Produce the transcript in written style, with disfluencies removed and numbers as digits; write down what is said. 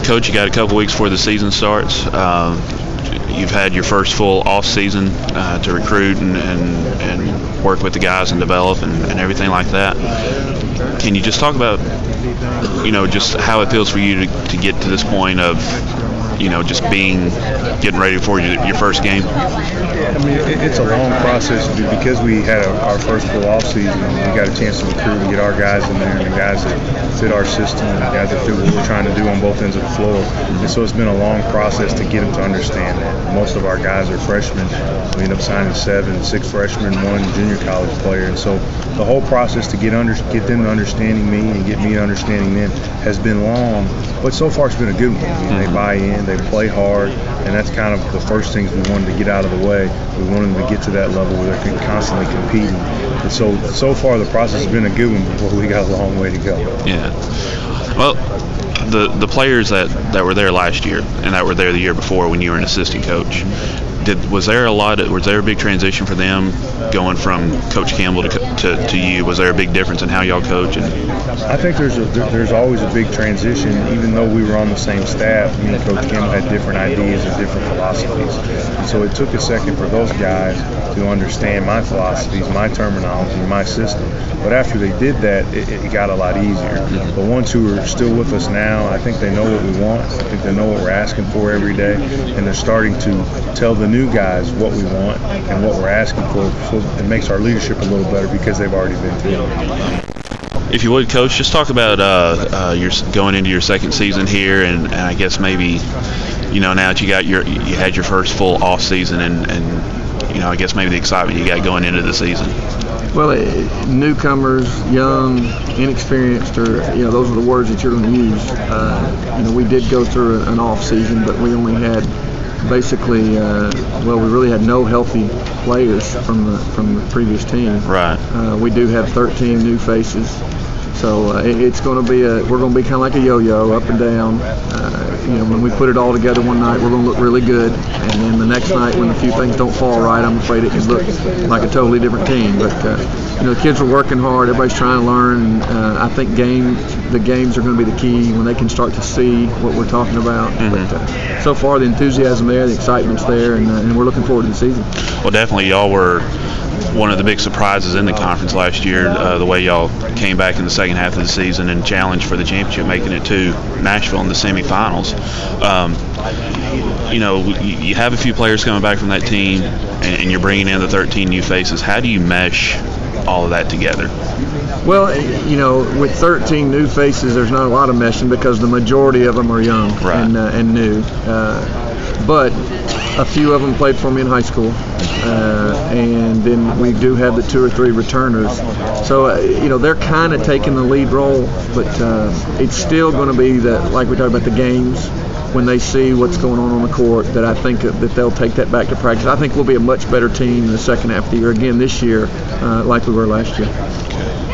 Coach, you got a couple weeks before the season starts. You've had your first full off season to recruit and work with the guys and develop and everything like that. Can you just talk about, just how it feels for you to get to this point of, just getting ready for your first game? I mean, it's a long process because we had our first full off season. We got a chance to recruit and get our guys in there, and the guys that fit our system, and the guys that fit what we're trying to do on both ends of the floor. And so it's been a long process to get them to understand that. Most of our guys are freshmen. We end up signing 6 freshmen, 1 junior college player, and so the whole process to get them to understanding me and get me understanding them has been long, but so far it's been a good one. I mean, they buy in, they play hard, and that's kind of the first things we wanted to get out of the way. We wanted them to get to that level where they're constantly competing. And so far the process has been a good one, before we got a long way to go. Yeah. Well, the players that were there last year and that were there the year before when you were an assistant coach, was there a big transition for them going from Coach Campbell to you? Was there a big difference in how y'all coach? I think there's always a big transition, even though we were on the same staff. Me and Coach Campbell had different ideas and different philosophies, and so it took a second for those guys to understand my philosophies, my terminology, my system. But after they did that, it got a lot easier. The ones who are still with us now, I think they know what we want. I think they know what we're asking for every day, and they're starting to tell the new guys what we want and what we're asking for. So it makes our leadership a little better because they've already been through it. If you would, Coach, just talk about your going into your second season here, and I guess maybe now that you had your first full off season, and I guess maybe the excitement you got going into the season. Well, newcomers, young, inexperienced, or those are the words that you're going to use. We did go through an off season, but we only had basically, we really had no healthy players from the previous team. Right. We do have 13 new faces, so it's going to be we're going to be kind of like a yo-yo, up and down. When we put it all together one night, we're going to look really good, and then the next night, when a few things don't fall right, I'm afraid it can look like a totally different team. But the kids are working hard. Everybody's trying to learn. I think the games are going to be the key when they can start to see what we're talking about. Mm-hmm. But so far, the enthusiasm there, the excitement's there, and we're looking forward to the season. Well, definitely, y'all were one of the big surprises in the conference last year, the way y'all came back in the second half of the season and challenged for the championship, making it to Nashville in the semifinals. You have a few players coming back from that team, and you're bringing in the 13 new faces. How do you mesh all of that together? Well, with 13 new faces, there's not a lot of meshing because the majority of them are young. Right. and new. But a few of them played for me in high school, and then we do have the 2 or 3 returners. So they're kind of taking the lead role, but it's still going to be like we talked about, the games, when they see what's going on the court, that I think that they'll take that back to practice. I think we'll be a much better team in the second half of the year again this year, like we were last year. Okay.